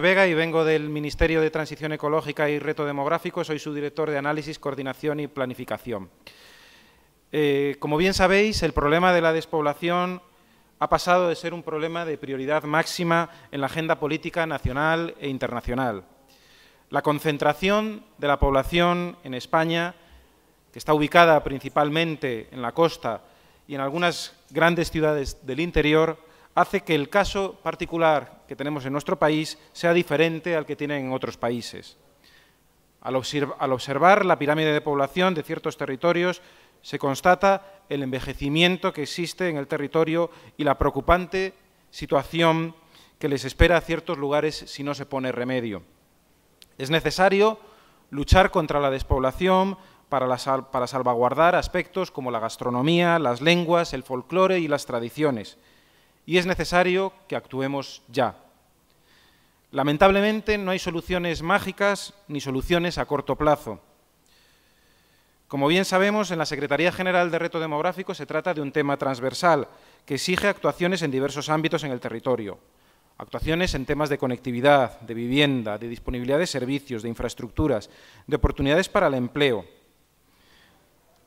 Vega y vengo del Ministerio de Transición Ecológica y Reto Demográfico. Soy subdirector de Análisis, Coordinación y Planificación. Como bien sabéis, el problema de la despoblación ha pasado de ser un problema de prioridad máxima en la agenda política nacional e internacional. La concentración de la población en España, que está ubicada principalmente en la costa y en algunas grandes ciudades del interior, hace que el caso particular que tenemos en nuestro país sea diferente al que tienen en otros países. Al observar la pirámide de población de ciertos territorios, se constata el envejecimiento que existe en el territorio y la preocupante situación que les espera a ciertos lugares si no se pone remedio. Es necesario luchar contra la despoblación para salvaguardar aspectos como la gastronomía, las lenguas, el folclore y las tradiciones. Y es necesario que actuemos ya. Lamentablemente no hay soluciones mágicas ni soluciones a corto plazo. Como bien sabemos, en la Secretaría General de Reto Demográfico se trata de un tema transversal que exige actuaciones en diversos ámbitos en el territorio. Actuaciones en temas de conectividad, de vivienda, de disponibilidad de servicios, de infraestructuras, de oportunidades para el empleo.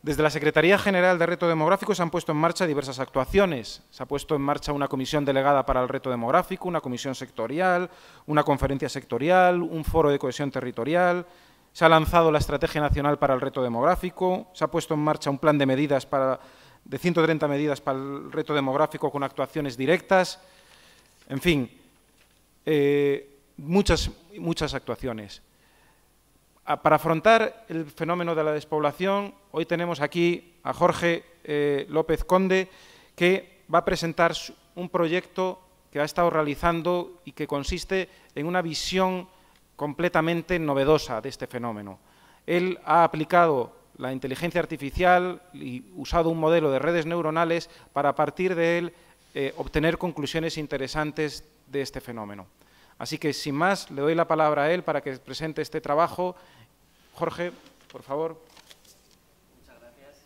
Desde la Secretaría General de Reto Demográfico se han puesto en marcha diversas actuaciones. Se ha puesto en marcha una comisión delegada para el reto demográfico, una comisión sectorial, una conferencia sectorial, un foro de cohesión territorial. Se ha lanzado la Estrategia Nacional para el Reto Demográfico. Se ha puesto en marcha un plan de medidas de 130 medidas para el reto demográfico con actuaciones directas. En fin, muchas actuaciones. Para afrontar el fenómeno de la despoblación, hoy tenemos aquí a Jorge López Conde, que va a presentar un proyecto que ha estado realizando y que consiste en una visión completamente novedosa de este fenómeno. Él ha aplicado la inteligencia artificial y usado un modelo de redes neuronales para, a partir de él, obtener conclusiones interesantes de este fenómeno. Así que, sin más, le doy la palabra a él para que presente este trabajo. Jorge, por favor. Muchas gracias.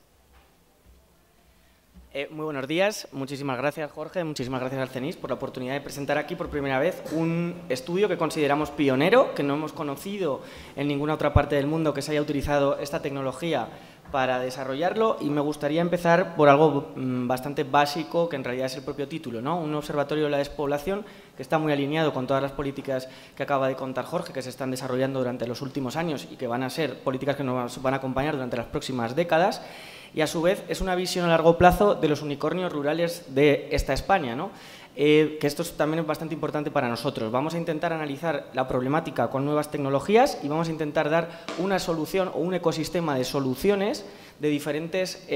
Muy buenos días. Muchísimas gracias, Jorge. Muchísimas gracias al CENIS por la oportunidad de presentar aquí por primera vez un estudio que consideramos pionero, que no hemos conocido en ninguna otra parte del mundo que se haya utilizado esta tecnología para desarrollarlo, y me gustaría empezar por algo bastante básico, que en realidad es el propio título, ¿no? Un observatorio de la despoblación que está muy alineado con todas las políticas que acaba de contar Jorge, que se están desarrollando durante los últimos años y que van a ser políticas que nos van a acompañar durante las próximas décadas, y a su vez es una visión a largo plazo de los unicornios rurales de esta España, ¿no? Que esto también es bastante importante para nosotros. Vamos a intentar analizar la problemática con nuevas tecnologías y vamos a intentar dar una solución o un ecosistema de soluciones de diferentes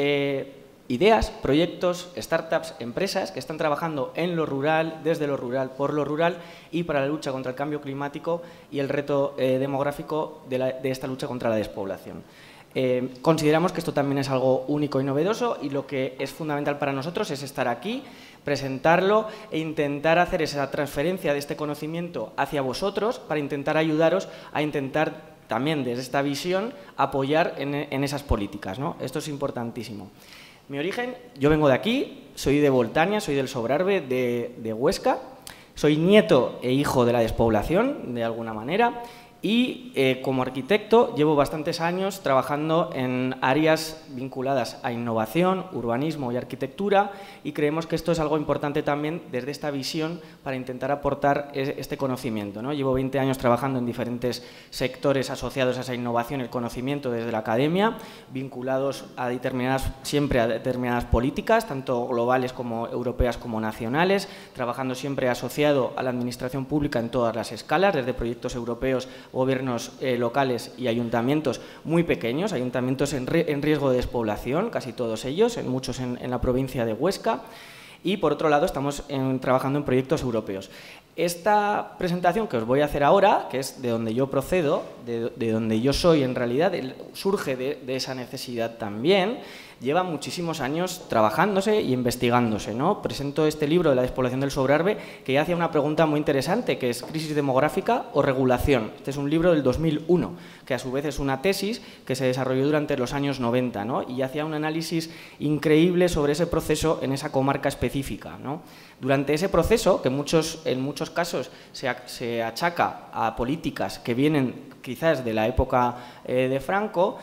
ideas, proyectos, startups, empresas que están trabajando en lo rural, desde lo rural, por lo rural y para la lucha contra el cambio climático y el reto demográfico de esta lucha contra la despoblación. Consideramos que esto también es algo único y novedoso, y lo que es fundamental para nosotros es estar aquí, presentarlo e intentar hacer esa transferencia de este conocimiento hacia vosotros para intentar ayudaros a intentar también desde esta visión apoyar en esas políticas, ¿no? Esto es importantísimo. Mi origen, yo vengo de aquí, soy de Boltaña, soy del Sobrarbe de Huesca, soy nieto e hijo de la despoblación de alguna manera. Y como arquitecto llevo bastantes años trabajando en áreas vinculadas a innovación, urbanismo y arquitectura, y creemos que esto es algo importante también desde esta visión para intentar aportar este conocimiento, ¿no? Llevo 20 años trabajando en diferentes sectores asociados a esa innovación, el conocimiento desde la academia, vinculados a siempre a determinadas políticas, tanto globales como europeas como nacionales, trabajando siempre asociado a la administración pública en todas las escalas, desde proyectos europeos, gobiernos locales y ayuntamientos muy pequeños, ayuntamientos en riesgo de despoblación, casi todos ellos, muchos en la provincia de Huesca, y por otro lado estamos trabajando en proyectos europeos. Esta presentación que os voy a hacer ahora, que es de donde yo procedo, de donde yo soy en realidad, surge de esa necesidad también, lleva muchísimos años trabajándose y investigándose, ¿no? Presento este libro de la despoblación del Sobrarbe, que ya hacía una pregunta muy interesante, que es ¿crisis demográfica o regulación? Este es un libro del 2001, que a su vez es una tesis que se desarrolló durante los años 90, ¿no? Y hacía un análisis increíble sobre ese proceso en esa comarca específica, ¿no? Durante ese proceso, que en muchos muchos casos se achaca a políticas que vienen quizás de la época de Franco,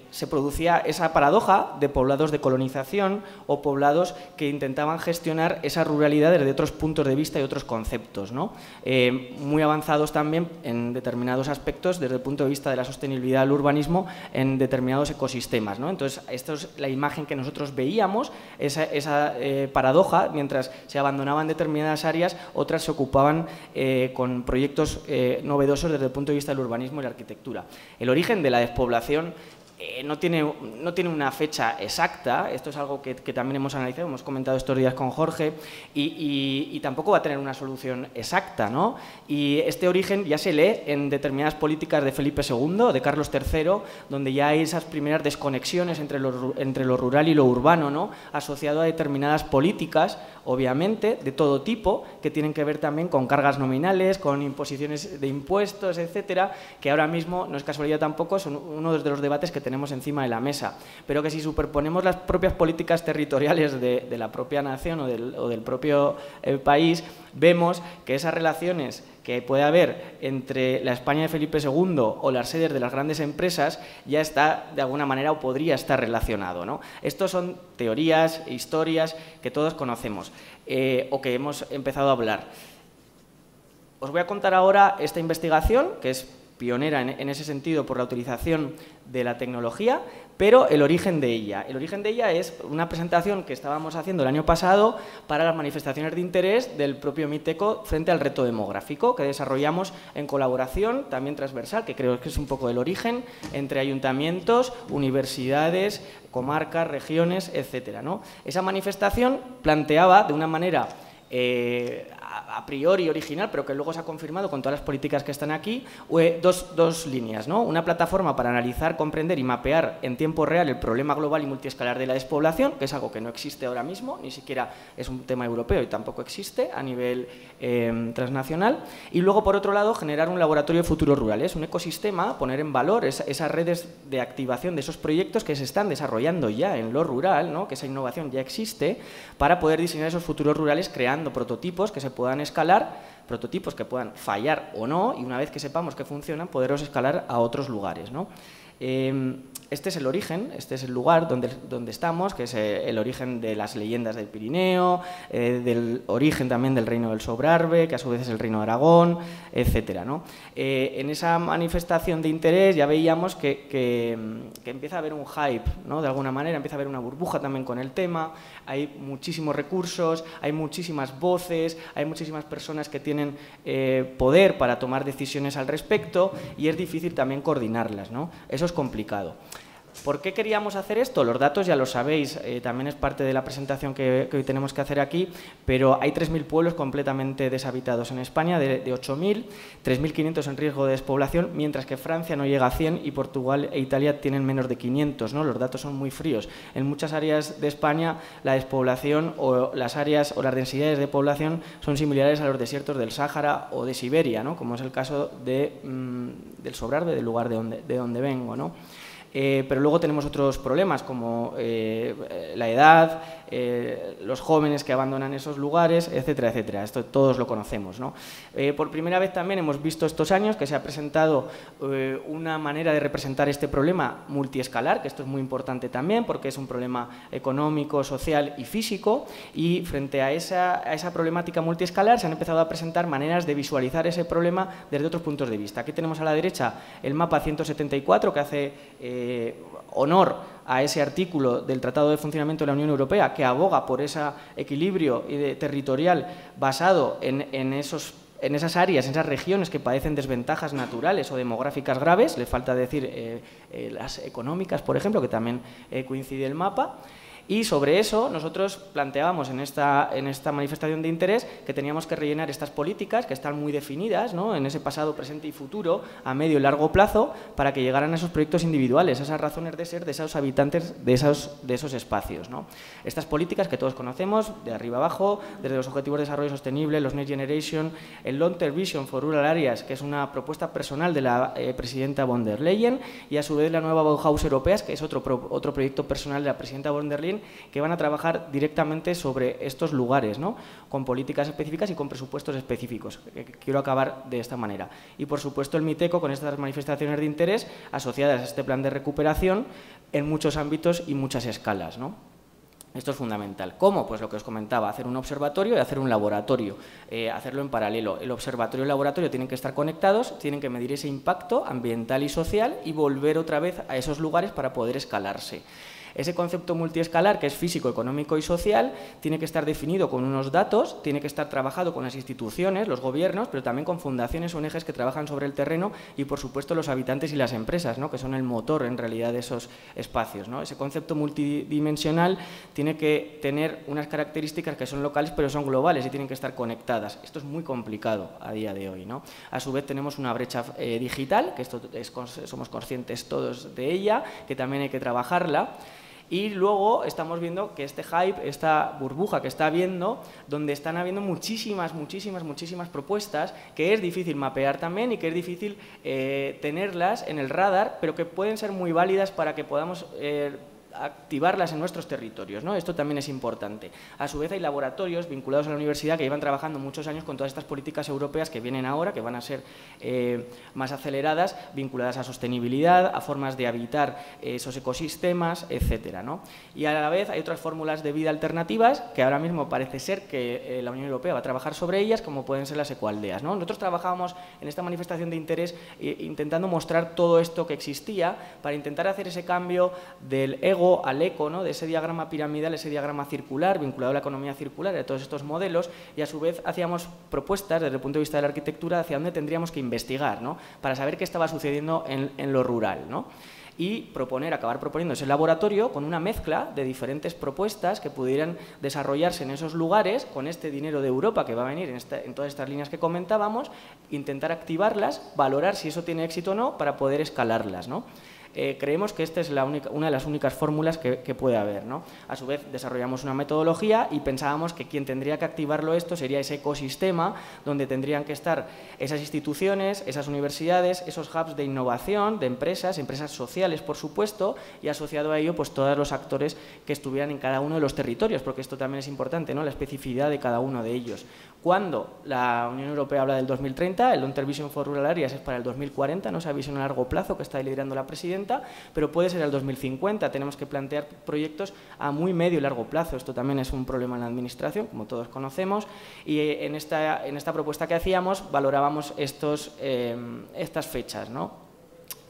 se producía esa paradoja de poblados de colonización o poblados que intentaban gestionar esa ruralidad desde otros puntos de vista y otros conceptos, ¿no? Muy avanzados también en determinados aspectos desde el punto de vista de la sostenibilidad del urbanismo en determinados ecosistemas, ¿no? Entonces, esto es la imagen que nosotros veíamos, esa paradoja, mientras se abandonaban determinadas áreas, otras se ocupaban con proyectos novedosos desde el punto de vista del urbanismo y la arquitectura. El origen de la despoblación no tiene una fecha exacta, esto es algo que también hemos analizado, hemos comentado estos días con Jorge, y tampoco va a tener una solución exacta, ¿no? Y este origen ya se lee en determinadas políticas de Felipe II, de Carlos III, donde ya hay esas primeras desconexiones entre lo rural y lo urbano, ¿no? Asociado a determinadas políticas, obviamente, de todo tipo, que tienen que ver también con cargas nominales, con imposiciones de impuestos, etcétera, que ahora mismo, no es casualidad tampoco, son uno de los debates que tenemos encima de la mesa, pero que si superponemos las propias políticas territoriales de la propia nación o del propio país, vemos que esas relaciones que puede haber entre la España de Felipe II o las sedes de las grandes empresas ya está, de alguna manera, o podría estar relacionado, ¿no? Estos son teorías, historias que todos conocemos o que hemos empezado a hablar. Os voy a contar ahora esta investigación, que es pionera en ese sentido por la utilización de la tecnología, pero el origen de ella. El origen de ella es una presentación que estábamos haciendo el año pasado para las manifestaciones de interés del propio MITECO frente al reto demográfico, que desarrollamos en colaboración, también transversal, que creo que es un poco el origen, entre ayuntamientos, universidades, comarcas, regiones, etcétera, ¿no? Esa manifestación planteaba de una manera a priori original, pero que luego se ha confirmado con todas las políticas que están aquí, dos líneas, ¿no? Una plataforma para analizar, comprender y mapear en tiempo real el problema global y multiescalar de la despoblación, que es algo que no existe ahora mismo, ni siquiera es un tema europeo y tampoco existe a nivel transnacional. Y luego, por otro lado, generar un laboratorio de futuros rurales, un ecosistema, poner en valor esas redes de activación de esos proyectos que se están desarrollando ya en lo rural, ¿no? Que esa innovación ya existe, para poder diseñar esos futuros rurales creando prototipos que se puedan escalar, prototipos que puedan fallar o no, y una vez que sepamos que funcionan, poderlos escalar a otros lugares, ¿no? Este es el origen, este es el lugar donde estamos, que es el origen de las leyendas del Pirineo, del origen también del Reino del Sobrarbe, que a su vez es el Reino de Aragón, etcétera, ¿no? En esa manifestación de interés ya veíamos que empieza a haber un hype, ¿no? De alguna manera, empieza a haber una burbuja también con el tema, hay muchísimos recursos, hay muchísimas voces, hay muchísimas personas que tienen poder para tomar decisiones al respecto y es difícil también coordinarlas, ¿no? Eso es complicado. ¿Por qué queríamos hacer esto? Los datos ya lo sabéis, también es parte de la presentación que hoy tenemos que hacer aquí, pero hay 3.000 pueblos completamente deshabitados en España, de 8.000, 3.500 en riesgo de despoblación, mientras que Francia no llega a 100 y Portugal e Italia tienen menos de 500, ¿no? Los datos son muy fríos. En muchas áreas de España la despoblación o las áreas o las densidades de población son similares a los desiertos del Sáhara o de Siberia, ¿no? Como es el caso del Sobrarbe, del lugar de donde vengo, ¿no? Pero luego tenemos otros problemas como la edad, los jóvenes que abandonan esos lugares, etcétera, etcétera. Esto todos lo conocemos, ¿no? Por primera vez también hemos visto estos años que se ha presentado una manera de representar este problema multiescalar, que esto es muy importante también porque es un problema económico, social y físico, y frente a esa problemática multiescalar se han empezado a presentar maneras de visualizar ese problema desde otros puntos de vista. Aquí tenemos a la derecha el mapa 174 que hace honor a ese artículo del Tratado de Funcionamiento de la Unión Europea que aboga por ese equilibrio territorial basado en esas áreas, en esas regiones que padecen desventajas naturales o demográficas graves, le falta decir las económicas, por ejemplo, que también coincide el mapa. Y sobre eso nosotros planteábamos en esta manifestación de interés que teníamos que rellenar estas políticas que están muy definidas, ¿no? En ese pasado, presente y futuro, a medio y largo plazo, para que llegaran a esos proyectos individuales, a esas razones de ser de esos habitantes de esos espacios, ¿no? Estas políticas que todos conocemos, de arriba abajo, desde los Objetivos de Desarrollo Sostenible, los Next Generation, el Long Term Vision for Rural Areas, que es una propuesta personal de la presidenta von der Leyen, y a su vez la nueva Bauhaus Europeas, que es otro proyecto personal de la presidenta von der Leyen, también que van a trabajar directamente sobre estos lugares, ¿no? Con políticas específicas y con presupuestos específicos. Quiero acabar de esta manera. Y, por supuesto, el MITECO con estas manifestaciones de interés asociadas a este plan de recuperación en muchos ámbitos y muchas escalas, ¿no? Esto es fundamental. ¿Cómo? Pues lo que os comentaba, hacer un observatorio y hacer un laboratorio, hacerlo en paralelo. El observatorio y el laboratorio tienen que estar conectados, tienen que medir ese impacto ambiental y social y volver otra vez a esos lugares para poder escalarse. Ese concepto multiescalar, que es físico, económico y social, tiene que estar definido con unos datos, tiene que estar trabajado con las instituciones, los gobiernos, pero también con fundaciones, ONGs que trabajan sobre el terreno y, por supuesto, los habitantes y las empresas, ¿no? Que son el motor, en realidad, de esos espacios, ¿no? Ese concepto multidimensional tiene que tener unas características que son locales, pero son globales y tienen que estar conectadas. Esto es muy complicado a día de hoy, ¿no? A su vez, tenemos una brecha digital, que somos conscientes todos de ella, que también hay que trabajarla. Y luego estamos viendo que este hype, esta burbuja que está habiendo, donde están habiendo muchísimas propuestas que es difícil mapear también y que es difícil tenerlas en el radar, pero que pueden ser muy válidas para que podamos activarlas en nuestros territorios, ¿no? Esto también es importante. A su vez hay laboratorios vinculados a la universidad que llevan trabajando muchos años con todas estas políticas europeas que vienen ahora, que van a ser más aceleradas, vinculadas a sostenibilidad, a formas de habitar esos ecosistemas, etcétera, ¿no? Y a la vez hay otras fórmulas de vida alternativas que ahora mismo parece ser que la Unión Europea va a trabajar sobre ellas, como pueden ser las ecoaldeas, ¿no? Nosotros trabajábamos en esta manifestación de interés intentando mostrar todo esto que existía para intentar hacer ese cambio del ego al eco, ¿no? De ese diagrama piramidal, ese diagrama circular, vinculado a la economía circular, de todos estos modelos, y a su vez hacíamos propuestas desde el punto de vista de la arquitectura hacia dónde tendríamos que investigar, ¿no? Para saber qué estaba sucediendo en lo rural, ¿no? Y acabar proponiendo ese laboratorio con una mezcla de diferentes propuestas que pudieran desarrollarse en esos lugares con este dinero de Europa que va a venir en todas estas líneas que comentábamos, intentar activarlas, valorar si eso tiene éxito o no para poder escalarlas, ¿no? Creemos que esta es una de las únicas fórmulas que puede haber, ¿no? A su vez, desarrollamos una metodología y pensábamos que quien tendría que activarlo esto sería ese ecosistema donde tendrían que estar esas instituciones, esas universidades, esos hubs de innovación, de empresas sociales, por supuesto, y asociado a ello, pues todos los actores que estuvieran en cada uno de los territorios, porque esto también es importante, ¿no? La especificidad de cada uno de ellos. Cuando la Unión Europea habla del 2030, el Long-Term Vision for Rural Areas es para el 2040, ¿no? Esa visión a largo plazo que está liderando la presidenta, pero puede ser el 2050. Tenemos que plantear proyectos a muy medio y largo plazo. Esto también es un problema en la administración, como todos conocemos, y en esta propuesta que hacíamos valorábamos estas fechas, ¿no?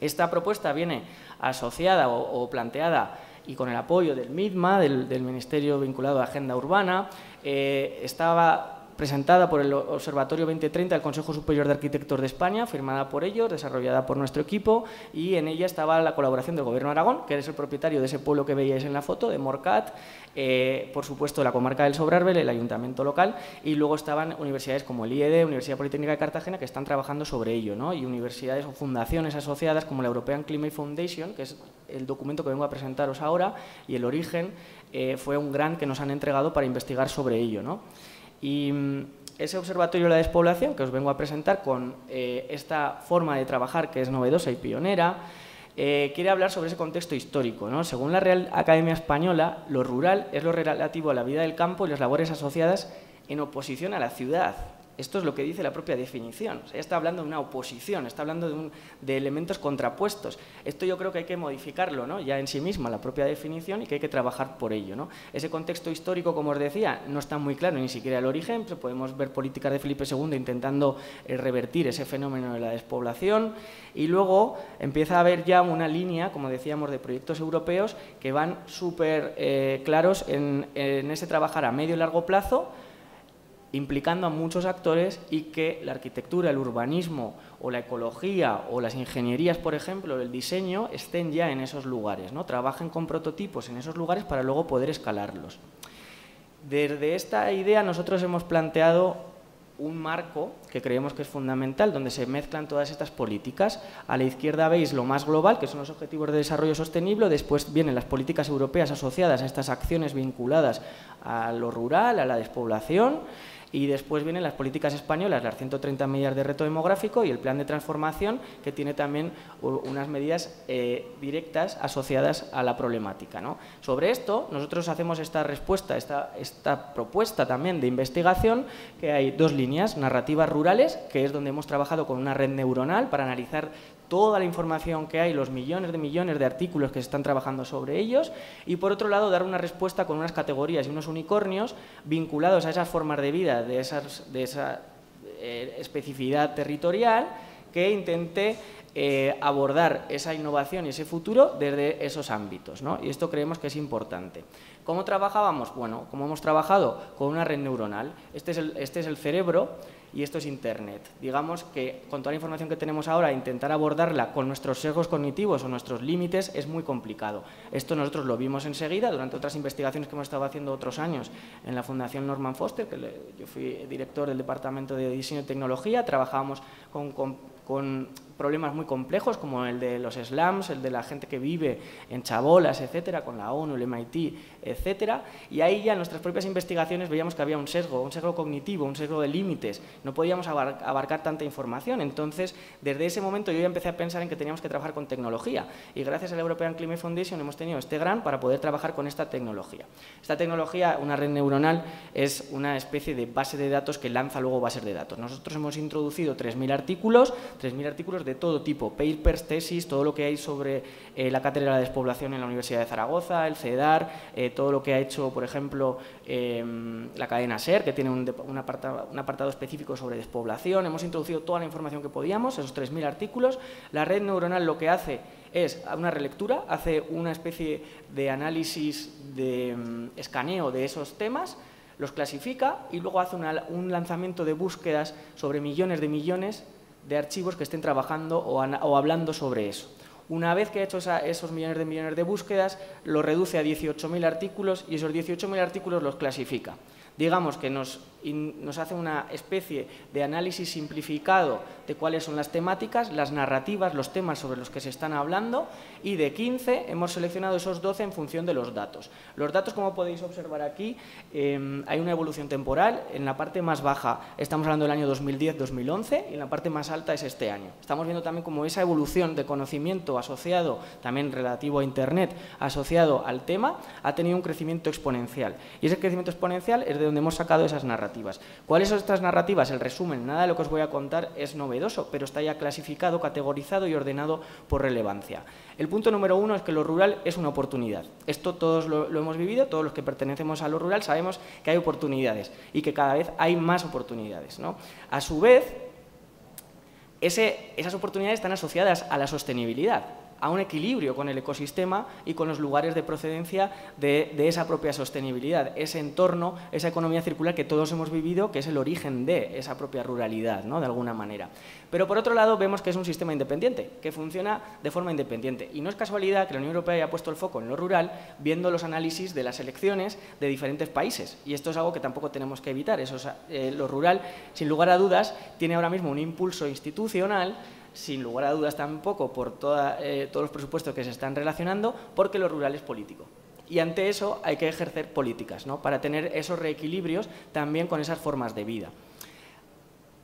Esta propuesta viene asociada o planteada y con el apoyo del MIDMA, del Ministerio vinculado a Agenda Urbana, estaba presentada por el Observatorio 2030 del Consejo Superior de Arquitectos de España, firmada por ellos, desarrollada por nuestro equipo, y en ella estaba la colaboración del Gobierno de Aragón, que es el propietario de ese pueblo que veíais en la foto, de Morcat, por supuesto la comarca del Sobrarbe, el ayuntamiento local, y luego estaban universidades como el IED, Universidad Politécnica de Cartagena, que están trabajando sobre ello, ¿no? Y universidades o fundaciones asociadas como la European Climate Foundation, que es el documento que vengo a presentaros ahora, y el Origen fue un grant que nos han entregado para investigar sobre ello, ¿no? Y ese observatorio de la despoblación que os vengo a presentar con esta forma de trabajar que es novedosa y pionera, quiere hablar sobre ese contexto histórico, ¿no? Según la Real Academia Española, lo rural es lo relativo a la vida del campo y las labores asociadas en oposición a la ciudad. Esto es lo que dice la propia definición. O sea, está hablando de una oposición, está hablando de elementos contrapuestos. Esto yo creo que hay que modificarlo, ¿no? Ya en sí misma, la propia definición, y que hay que trabajar por ello, ¿no? Ese contexto histórico, como os decía, no está muy claro ni siquiera el origen. Pues podemos ver políticas de Felipe II intentando revertir ese fenómeno de la despoblación, y luego empieza a haber ya una línea, como decíamos, de proyectos europeos que van súper claros en ese trabajar a medio y largo plazo, implicando a muchos actores, y que la arquitectura, el urbanismo o la ecología o las ingenierías, por ejemplo, el diseño, estén ya en esos lugares, ¿no? Trabajen con prototipos en esos lugares para luego poder escalarlos. Desde esta idea nosotros hemos planteado un marco que creemos que es fundamental, donde se mezclan todas estas políticas. A la izquierda veis lo más global, que son los Objetivos de Desarrollo Sostenible, después vienen las políticas europeas asociadas a estas acciones vinculadas a lo rural, a la despoblación, Y después vienen las políticas españolas, las 130 medidas de reto demográfico y el plan de transformación, que tiene también unas medidas directas asociadas a la problemática, ¿no? Sobre esto, nosotros hacemos esta respuesta, esta propuesta también de investigación, que hay dos líneas: narrativas rurales, que es donde hemos trabajado con una red neuronal para analizar toda la información que hay, los millones de artículos que se están trabajando sobre ellos, y por otro lado dar una respuesta con unas categorías y unos unicornios vinculados a esas formas de vida, de esa especificidad territorial, que intente abordar esa innovación y ese futuro desde esos ámbitos, ¿no? Y esto creemos que es importante. ¿Cómo trabajábamos? Bueno, como hemos trabajado con una red neuronal. Este es el cerebro y esto es Internet. Digamos que con toda la información que tenemos ahora, intentar abordarla con nuestros sesgos cognitivos o nuestros límites es muy complicado. Esto nosotros lo vimos enseguida durante otras investigaciones que hemos estado haciendo otros años en la Fundación Norman Foster, que yo fui director del Departamento de Diseño y Tecnología. Trabajábamos con problemas muy complejos como el de los slums, el de la gente que vive en chabolas, etcétera, con la ONU, el MIT, etcétera. Y ahí ya en nuestras propias investigaciones veíamos que había un sesgo cognitivo, un sesgo de límites. No podíamos abarcar tanta información. Entonces, desde ese momento yo ya empecé a pensar en que teníamos que trabajar con tecnología. Y gracias a la European Climate Foundation hemos tenido este grant para poder trabajar con esta tecnología. Esta tecnología, una red neuronal, es una especie de base de datos que lanza luego bases de datos. Nosotros hemos introducido 3.000 artículos de todo tipo, papers, tesis, todo lo que hay sobre la cátedra de despoblación en la Universidad de Zaragoza, el CEDAR, todo lo que ha hecho, por ejemplo, la cadena SER, que tiene un apartado específico sobre despoblación. Hemos introducido toda la información que podíamos, esos 3.000 artículos. La red neuronal lo que hace es una relectura, hace una especie de análisis, de escaneo de esos temas, los clasifica y luego hace un lanzamiento de búsquedas sobre millones de archivos que estén trabajando o hablando sobre eso. Una vez que ha hecho esos millones de búsquedas, lo reduce a 18.000 artículos y esos 18.000 artículos los clasifica. Digamos que nos hace una especie de análisis simplificado de cuáles son las temáticas, las narrativas, los temas sobre los que se están hablando, y de 15 hemos seleccionado esos 12 en función de los datos. Los datos, como podéis observar aquí, hay una evolución temporal. En la parte más baja estamos hablando del año 2010-2011 y en la parte más alta es este año. Estamos viendo también como esa evolución de conocimiento asociado, también relativo a Internet, asociado al tema, ha tenido un crecimiento exponencial. Y ese crecimiento exponencial es de donde hemos sacado esas narrativas. ¿Cuáles son estas narrativas? El resumen, nada de lo que os voy a contar es novedoso, pero está ya clasificado, categorizado y ordenado por relevancia. El punto número 1 es que lo rural es una oportunidad. Esto todos lo hemos vivido, todos los que pertenecemos a lo rural sabemos que hay oportunidades y que cada vez hay más oportunidades, ¿no? A su vez, esas oportunidades están asociadas a la sostenibilidad, a un equilibrio con el ecosistema y con los lugares de procedencia de esa propia sostenibilidad, ese entorno, esa economía circular que todos hemos vivido, que es el origen de esa propia ruralidad, ¿no? De alguna manera. Pero por otro lado vemos que es un sistema independiente, que funciona de forma independiente. Y no es casualidad que la Unión Europea haya puesto el foco en lo rural, viendo los análisis de las elecciones de diferentes países. Y esto es algo que tampoco tenemos que evitar. Lo rural, sin lugar a dudas, tiene ahora mismo un impulso institucional, sin lugar a dudas tampoco por todos los presupuestos que se están relacionando, porque lo rural es político. Y ante eso hay que ejercer políticas, ¿no? Para tener esos reequilibrios también con esas formas de vida.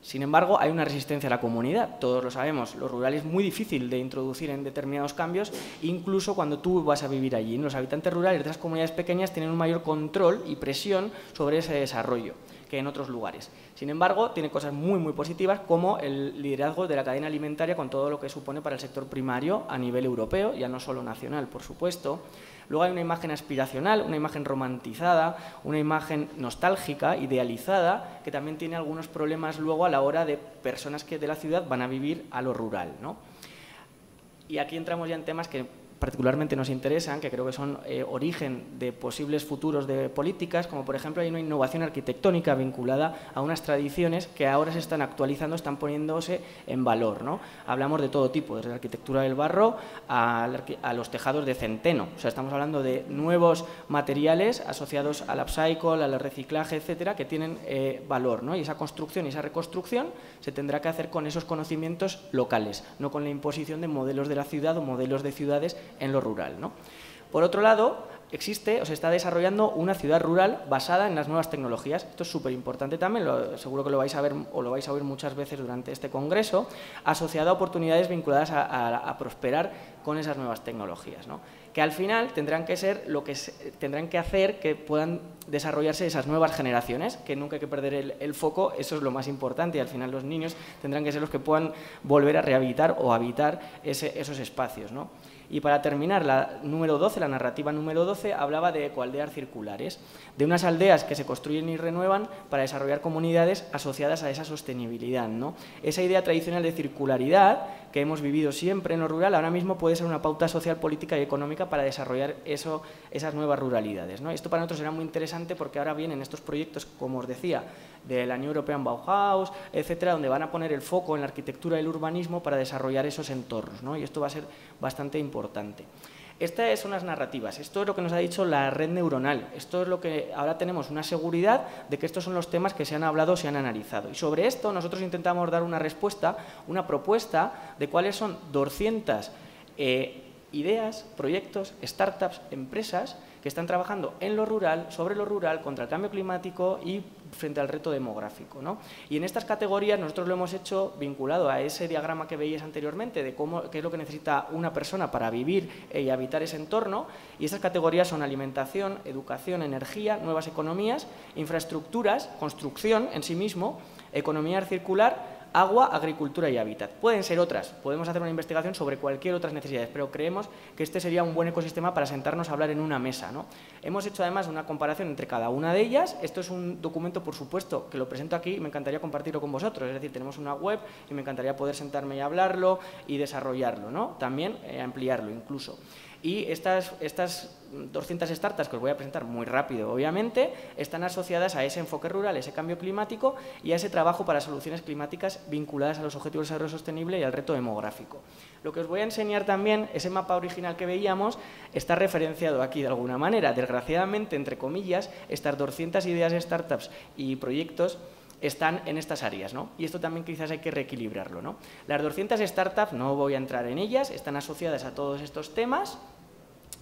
Sin embargo, hay una resistencia a la comunidad, todos lo sabemos. Lo rural es muy difícil de introducir en determinados cambios, incluso cuando tú vas a vivir allí. Los habitantes rurales de esas comunidades pequeñas tienen un mayor control y presión sobre ese desarrollo que en otros lugares. Sin embargo, tiene cosas muy, muy positivas, como el liderazgo de la cadena alimentaria con todo lo que supone para el sector primario a nivel europeo, ya no solo nacional, por supuesto. Luego hay una imagen aspiracional, una imagen romantizada, una imagen nostálgica, idealizada, que también tiene algunos problemas luego a la hora de personas que de la ciudad van a vivir a lo rural, ¿no? Y aquí entramos ya en temas que particularmente nos interesan, que creo que son origen de posibles futuros de políticas, como por ejemplo hay una innovación arquitectónica vinculada a unas tradiciones que ahora se están actualizando, están poniéndose en valor, ¿no? Hablamos de todo tipo, desde la arquitectura del barro a los tejados de centeno. O sea, estamos hablando de nuevos materiales asociados al upcycle, al reciclaje, etcétera, que tienen valor, ¿no? Y esa construcción y esa reconstrucción se tendrá que hacer con esos conocimientos locales, no con la imposición de modelos de la ciudad o modelos de ciudades en lo rural, ¿no? Por otro lado, existe o se está desarrollando una ciudad rural basada en las nuevas tecnologías. Esto es súper importante también, seguro que lo vais a ver o lo vais a oír muchas veces durante este congreso, asociado a oportunidades vinculadas a prosperar con esas nuevas tecnologías, ¿no? Que al final tendrán que ser lo que tendrán que hacer que puedan desarrollarse esas nuevas generaciones, que nunca hay que perder el foco, eso es lo más importante, y al final los niños tendrán que ser los que puedan volver a rehabilitar o habitar esos espacios, ¿no? Y para terminar, la narrativa número 12, hablaba de ecoaldeas circulares, de unas aldeas que se construyen y renuevan para desarrollar comunidades asociadas a esa sostenibilidad, ¿no? Esa idea tradicional de circularidad que hemos vivido siempre en lo rural, ahora mismo puede ser una pauta social, política y económica para desarrollar esas nuevas ruralidades, ¿no? Esto para nosotros será muy interesante porque ahora vienen estos proyectos, como os decía, de la New European Bauhaus, etcétera, donde van a poner el foco en la arquitectura y el urbanismo para desarrollar esos entornos, ¿no? Y esto va a ser bastante importante. Estas son las narrativas, esto es lo que nos ha dicho la red neuronal, esto es lo que ahora tenemos una seguridad de que estos son los temas que se han hablado, se han analizado. Y sobre esto nosotros intentamos dar una respuesta, una propuesta de cuáles son 200 ideas, proyectos, startups, empresas que están trabajando en lo rural, sobre lo rural, contra el cambio climático y frente al reto demográfico, ¿no? Y en estas categorías nosotros lo hemos hecho vinculado a ese diagrama que veíais anteriormente de qué es lo que necesita una persona para vivir y habitar ese entorno, y esas categorías son alimentación, educación, energía, nuevas economías, infraestructuras, construcción en sí mismo, economía circular, agua, agricultura y hábitat. Pueden ser otras, podemos hacer una investigación sobre cualquier otras necesidades, pero creemos que este sería un buen ecosistema para sentarnos a hablar en una mesa, ¿no? Hemos hecho además una comparación entre cada una de ellas. Esto es un documento, por supuesto, que lo presento aquí y me encantaría compartirlo con vosotros, es decir, tenemos una web y me encantaría poder sentarme y hablarlo y desarrollarlo, ¿no? También ampliarlo incluso. Y estas 200 startups que os voy a presentar muy rápido, obviamente, están asociadas a ese enfoque rural, ese cambio climático y a ese trabajo para soluciones climáticas vinculadas a los objetivos de desarrollo sostenible y al reto demográfico. Lo que os voy a enseñar también, ese mapa original que veíamos, está referenciado aquí de alguna manera. Desgraciadamente, entre comillas, estas 200 ideas de startups y proyectos están en estas áreas, ¿no? Y esto también quizás hay que reequilibrarlo, ¿no? Las 200 startups, no voy a entrar en ellas, están asociadas a todos estos temas.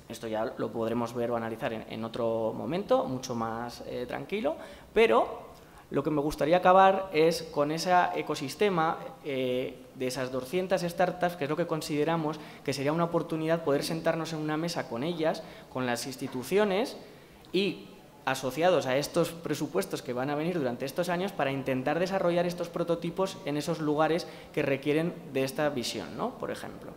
Esto ya lo podremos ver o analizar en otro momento, mucho más tranquilo, pero lo que me gustaría acabar es con ese ecosistema de esas 200 startups, que es lo que consideramos que sería una oportunidad poder sentarnos en una mesa con ellas, con las instituciones y asociados a estos presupuestos que van a venir durante estos años para intentar desarrollar estos prototipos en esos lugares que requieren de esta visión, ¿no? Por ejemplo.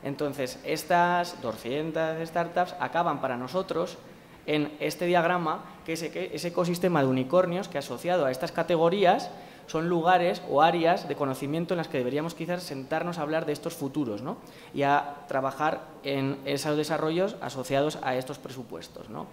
Entonces, estas 200 startups acaban para nosotros en este diagrama, que es ese ecosistema de unicornios que asociado a estas categorías son lugares o áreas de conocimiento en las que deberíamos quizás sentarnos a hablar de estos futuros, ¿no? Y a trabajar en esos desarrollos asociados a estos presupuestos, ¿no?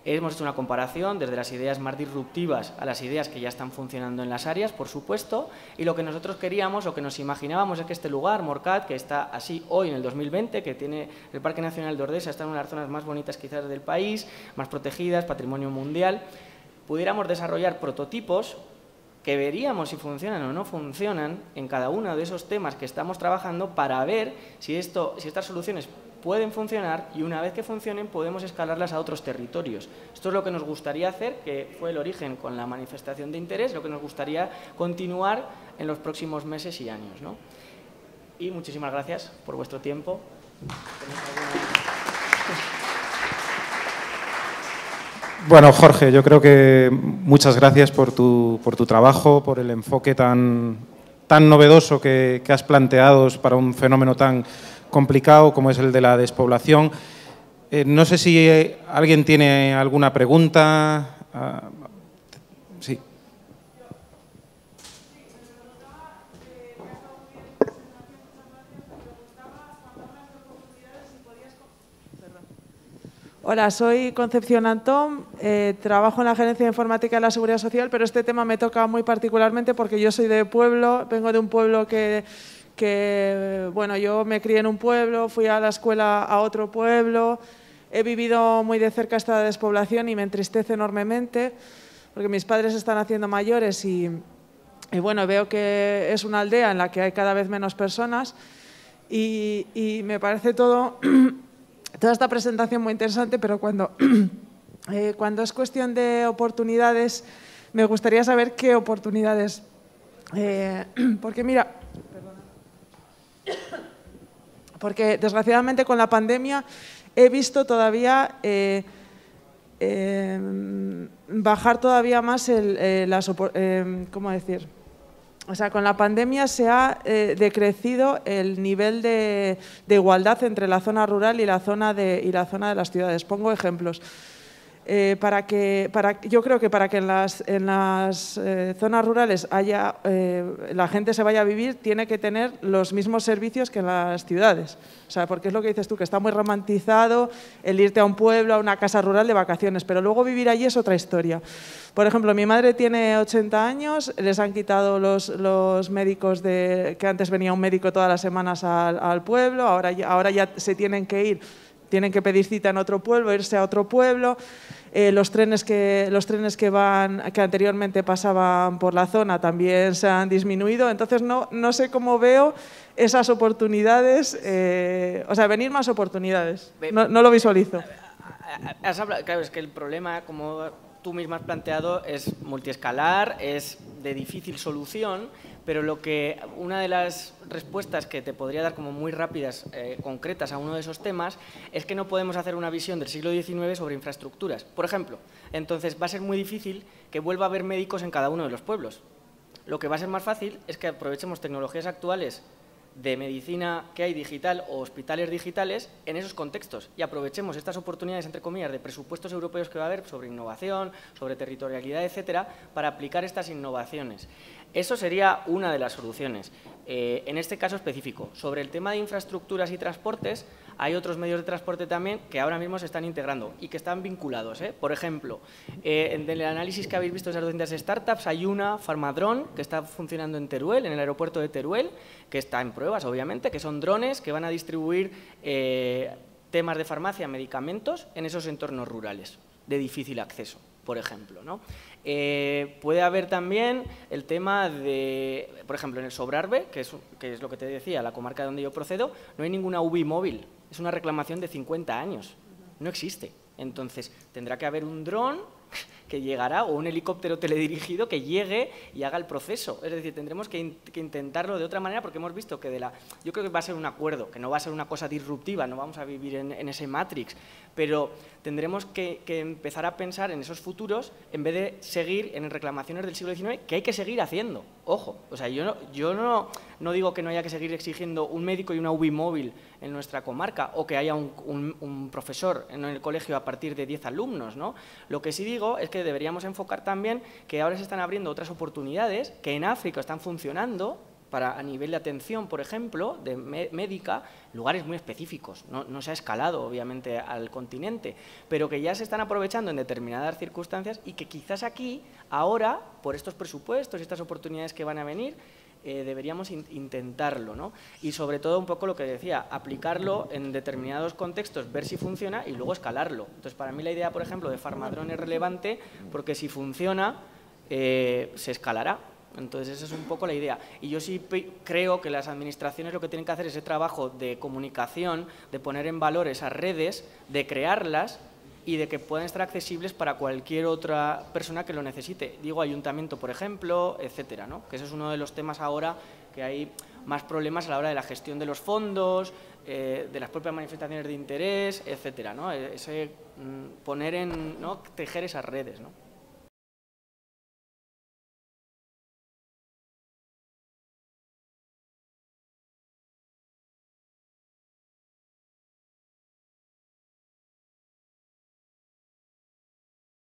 Hemos hecho una comparación desde las ideas más disruptivas a las ideas que ya están funcionando en las áreas, por supuesto, y lo que nosotros queríamos, lo que nos imaginábamos es que este lugar, Morcat, que está así hoy en el 2020, que tiene el Parque Nacional de Ordesa, está en una de las zonas más bonitas quizás del país, más protegidas, patrimonio mundial, pudiéramos desarrollar prototipos que veríamos si funcionan o no funcionan en cada uno de esos temas que estamos trabajando para ver si estas soluciones pueden funcionar y una vez que funcionen podemos escalarlas a otros territorios. Esto es lo que nos gustaría hacer, que fue el origen con la manifestación de interés, lo que nos gustaría continuar en los próximos meses y años, ¿no? Y muchísimas gracias por vuestro tiempo. Bueno, Jorge, yo creo que muchas gracias por tu trabajo, por el enfoque tan novedoso que has planteado para un fenómeno tan complicado como es el de la despoblación. No sé si alguien tiene alguna pregunta. Sí. Hola, soy Concepción Antón, trabajo en la Gerencia de Informática de la Seguridad Social, pero este tema me toca muy particularmente porque yo soy de pueblo, vengo de un pueblo que bueno, yo me crié en un pueblo, fui a la escuela a otro pueblo, he vivido muy de cerca esta despoblación y me entristece enormemente porque mis padres están haciendo mayores y bueno, veo que es una aldea en la que hay cada vez menos personas y me parece todo toda esta presentación muy interesante, pero cuando es cuestión de oportunidades, me gustaría saber qué oportunidades. Porque mira, porque desgraciadamente con la pandemia he visto todavía bajar todavía más ¿cómo decir? O sea, con la pandemia se ha decrecido el nivel de igualdad entre la zona rural y la zona de las ciudades. Pongo ejemplos. Yo creo que para que en las zonas rurales la gente se vaya a vivir, tiene que tener los mismos servicios que en las ciudades. O sea, porque es lo que dices tú, que está muy romantizado el irte a un pueblo, a una casa rural de vacaciones, pero luego vivir allí es otra historia. Por ejemplo, mi madre tiene 80 años, les han quitado los médicos que antes venía un médico todas las semanas al pueblo, ahora ya se tienen que ir. Tienen que pedir cita en otro pueblo, irse a otro pueblo. Los trenes que anteriormente pasaban por la zona también se han disminuido. Entonces, no sé cómo veo esas oportunidades, o sea, venir más oportunidades. No lo visualizo. Claro, es que el problema, como tú misma has planteado, es multiescalar, es de difícil solución, pero una de las respuestas que te podría dar como muy rápidas, concretas a uno de esos temas, es que no podemos hacer una visión del siglo XIX sobre infraestructuras. Por ejemplo, entonces va a ser muy difícil que vuelva a haber médicos en cada uno de los pueblos. Lo que va a ser más fácil es que aprovechemos tecnologías actuales de medicina que hay digital o hospitales digitales en esos contextos y aprovechemos estas oportunidades, entre comillas, de presupuestos europeos que va a haber sobre innovación, sobre territorialidad, etcétera, para aplicar estas innovaciones. Eso sería una de las soluciones. En este caso específico, sobre el tema de infraestructuras y transportes, hay otros medios de transporte también que ahora mismo se están integrando y que están vinculados. Por ejemplo, en el análisis que habéis visto de esas 200 startups, hay una, Farmadrone, que está funcionando en Teruel, en el aeropuerto de Teruel, que está en pruebas, obviamente, que son drones que van a distribuir temas de farmacia, medicamentos, en esos entornos rurales de difícil acceso, por ejemplo, ¿no? Puede haber también el tema de, por ejemplo, en el Sobrarbe, que es lo que te decía, la comarca donde yo procedo, no hay ninguna UBI móvil, es una reclamación de 50 años, no existe. Entonces, tendrá que haber un dron que llegará o un helicóptero teledirigido que llegue y haga el proceso. Es decir, tendremos que intentarlo de otra manera porque hemos visto que yo creo que va a ser un acuerdo, que no va a ser una cosa disruptiva, no vamos a vivir en ese Matrix, pero tendremos que empezar a pensar en esos futuros en vez de seguir en reclamaciones del siglo XIX, que hay que seguir haciendo. Ojo, o sea, yo no digo que no haya que seguir exigiendo un médico y una UBI móvil en nuestra comarca o que haya un profesor en el colegio a partir de 10 alumnos, ¿no? Lo que sí digo es que deberíamos enfocar también que ahora se están abriendo otras oportunidades que en África están funcionando a nivel de atención, por ejemplo, de médica, lugares muy específicos. No se ha escalado, obviamente, al continente, pero que ya se están aprovechando en determinadas circunstancias y que quizás aquí, ahora, por estos presupuestos y estas oportunidades que van a venir, deberíamos intentarlo, ¿no? Y sobre todo, un poco lo que decía, aplicarlo en determinados contextos, ver si funciona y luego escalarlo. Entonces, para mí la idea, por ejemplo, de Farmadrone es relevante porque si funciona, se escalará. Entonces, esa es un poco la idea. Y yo sí creo que las administraciones lo que tienen que hacer es ese trabajo de comunicación, de poner en valor esas redes, de crearlas y de que puedan estar accesibles para cualquier otra persona que lo necesite. Digo, ayuntamiento, por ejemplo, etcétera, ¿no? Que ese es uno de los temas ahora que hay más problemas a la hora de la gestión de los fondos, de las propias manifestaciones de interés, etcétera, ¿no? Tejer esas redes, ¿no?